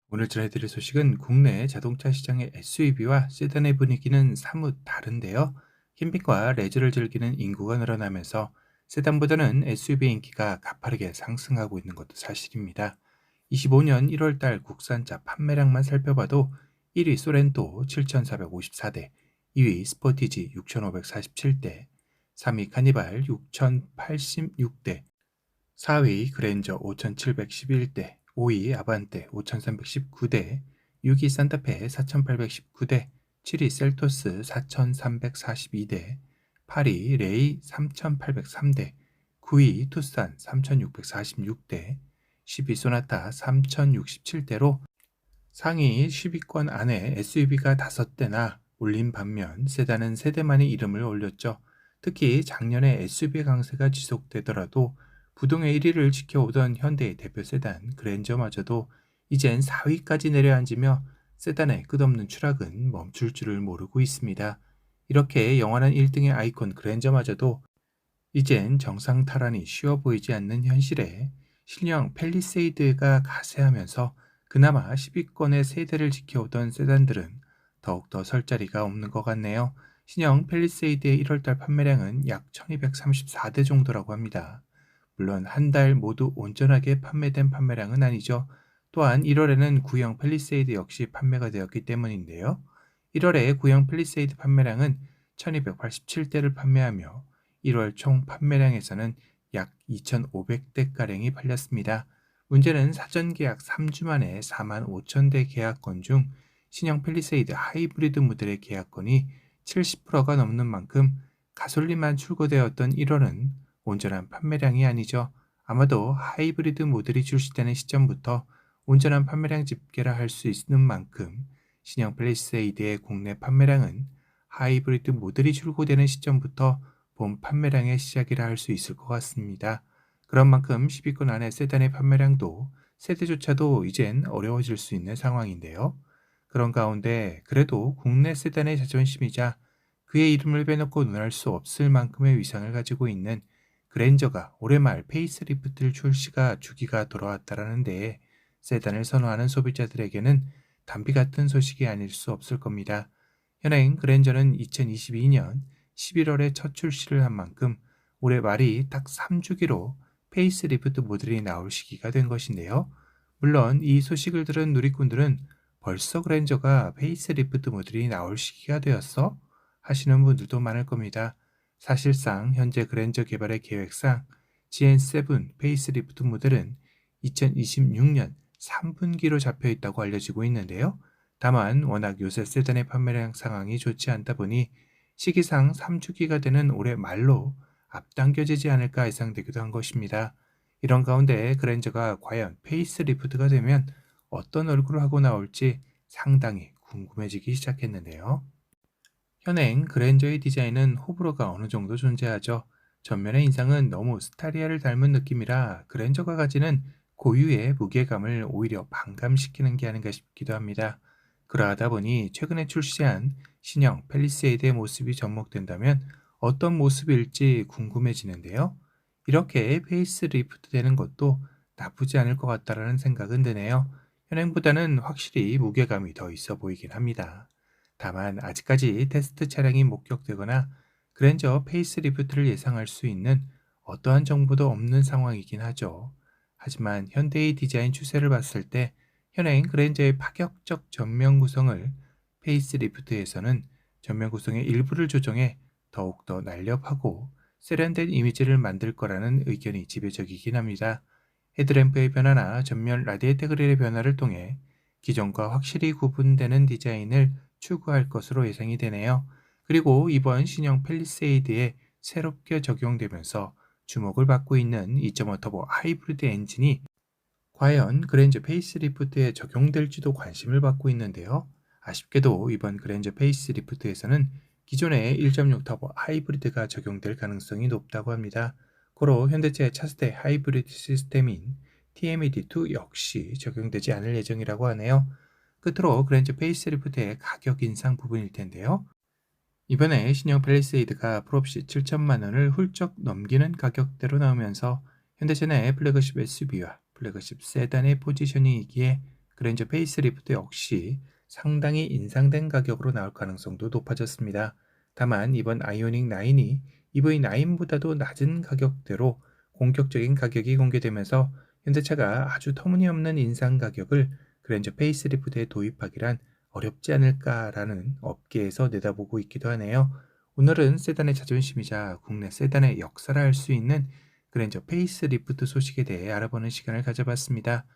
오늘 전해드릴 소식은 국내 자동차 시장의 SUV와 세단의 분위기는 사뭇 다른데요. 캠핑과 레저를 즐기는 인구가 늘어나면서 세단보다는 SUV 인기가 가파르게 상승하고 있는 것도 사실입니다. 25년 1월 달 국산차 판매량만 살펴봐도 1위 소렌토 7,454대, 2위 스포티지 6,547대, 3위 카니발 6,086대, 4위 그랜저 5,711대, 5위 아반떼 5,319대, 6위 산타페 4,819대, 7위 셀토스 4,342대, 8위 레이 3,803대, 9위 투싼 3,646대, 10위 소나타 3,067대로 상위 10위권 안에 SUV가 5대나 올린 반면 세단은 3대만의 이름을 올렸죠. 특히 작년에 SUV 강세가 지속되더라도 부동의 1위를 지켜오던 현대의 대표 세단 그랜저마저도 이젠 4위까지 내려앉으며 세단의 끝없는 추락은 멈출 줄을 모르고 있습니다. 이렇게 영원한 1등의 아이콘 그랜저마저도 이젠 정상 탈환이 쉬워 보이지 않는 현실에 신형 팰리세이드가 가세하면서 그나마 10위권의 세대를 지켜오던 세단들은 더욱더 설 자리가 없는 것 같네요. 신형 팰리세이드의 1월달 판매량은 약 1234대 정도라고 합니다. 물론 한 달 모두 온전하게 판매된 판매량은 아니죠. 또한 1월에는 구형 팰리세이드 역시 판매가 되었기 때문인데요. 1월에 구형 팰리세이드 판매량은 1287대를 판매하며 1월 총 판매량에서는 약 2,500대가량이 팔렸습니다. 문제는 사전 계약 3주 만에 4만 5천 대 계약건 중 신형 팰리세이드 하이브리드 모델의 계약건이 70%가 넘는 만큼 가솔린만 출고되었던 1월은 온전한 판매량이 아니죠. 아마도 하이브리드 모델이 출시되는 시점부터 온전한 판매량 집계라 할 수 있는 만큼 신형 팰리세이드의 국내 판매량은 하이브리드 모델이 출고되는 시점부터 본 판매량의 시작이라 할 수 있을 것 같습니다. 그런 만큼 10위권 안의 세단의 판매량도 세대조차도 이젠 어려워질 수 있는 상황인데요. 그런 가운데 그래도 국내 세단의 자존심이자 그의 이름을 빼놓고 논할 수 없을 만큼의 위상을 가지고 있는 그랜저가 올해 말 페이스리프트를 출시가 주기가 돌아왔다라는 데에 세단을 선호하는 소비자들에게는 담비 같은 소식이 아닐 수 없을 겁니다. 현행 그랜저는 2022년 11월에 첫 출시를 한 만큼 올해 말이 딱 3주기로 페이스리프트 모델이 나올 시기가 된 것인데요. 물론 이 소식을 들은 누리꾼들은 벌써 그랜저가 페이스리프트 모델이 나올 시기가 되었어? 하시는 분들도 많을 겁니다. 사실상 현재 그랜저 개발의 계획상 GN7 페이스리프트 모델은 2026년 3분기로 잡혀 있다고 알려지고 있는데요. 다만 워낙 요새 세단의 판매량 상황이 좋지 않다 보니 시기상 3주기가 되는 올해 말로 앞당겨지지 않을까 예상되기도 한 것입니다. 이런 가운데 그랜저가 과연 페이스리프트가 되면 어떤 얼굴을 하고 나올지 상당히 궁금해지기 시작했는데요. 현행 그랜저의 디자인은 호불호가 어느 정도 존재하죠. 전면의 인상은 너무 스타리아를 닮은 느낌이라 그랜저가 가지는 고유의 무게감을 오히려 반감시키는 게 아닌가 싶기도 합니다. 그러하다 보니 최근에 출시한 신형 팰리세이드의 모습이 접목된다면 어떤 모습일지 궁금해지는데요. 이렇게 페이스리프트 되는 것도 나쁘지 않을 것 같다라는 생각은 드네요. 현행보다는 확실히 무게감이 더 있어 보이긴 합니다. 다만 아직까지 테스트 차량이 목격되거나 그랜저 페이스리프트를 예상할 수 있는 어떠한 정보도 없는 상황이긴 하죠. 하지만 현대의 디자인 추세를 봤을 때 현행 그랜저의 파격적 전면 구성을 페이스리프트에서는 전면 구성의 일부를 조정해 더욱더 날렵하고 세련된 이미지를 만들 거라는 의견이 지배적이긴 합니다. 헤드램프의 변화나 전면 라디에이터 그릴의 변화를 통해 기존과 확실히 구분되는 디자인을 추구할 것으로 예상이 되네요. 그리고 이번 신형 팰리세이드에 새롭게 적용되면서 주목을 받고 있는 2.5 터보 하이브리드 엔진이 과연 그랜저 페이스리프트에 적용될지도 관심을 받고 있는데요. 아쉽게도 이번 그랜저 페이스리프트에서는 기존의 1.6 터보 하이브리드가 적용될 가능성이 높다고 합니다. 고로 현대차의 차세대 하이브리드 시스템인 TMED2 역시 적용되지 않을 예정이라고 하네요. 끝으로 그랜저 페이스리프트의 가격 인상 부분일 텐데요. 이번에 신형 팰리세이드가 풀옵시 7천만 원을 훌쩍 넘기는 가격대로 나오면서 현대차 내 플래그십 SUV와 플래그십 세단의 포지셔닝이기에 그랜저 페이스리프트 역시 상당히 인상된 가격으로 나올 가능성도 높아졌습니다. 다만 이번 아이오닉 9이 EV9보다도 낮은 가격대로 공격적인 가격이 공개되면서 현대차가 아주 터무니없는 인상 가격을 그랜저 페이스리프트에 도입하기란 어렵지 않을까라는 업계에서 내다보고 있기도 하네요. 오늘은 세단의 자존심이자 국내 세단의 역사를 알 수 있는 그랜저 페이스리프트 소식에 대해 알아보는 시간을 가져봤습니다.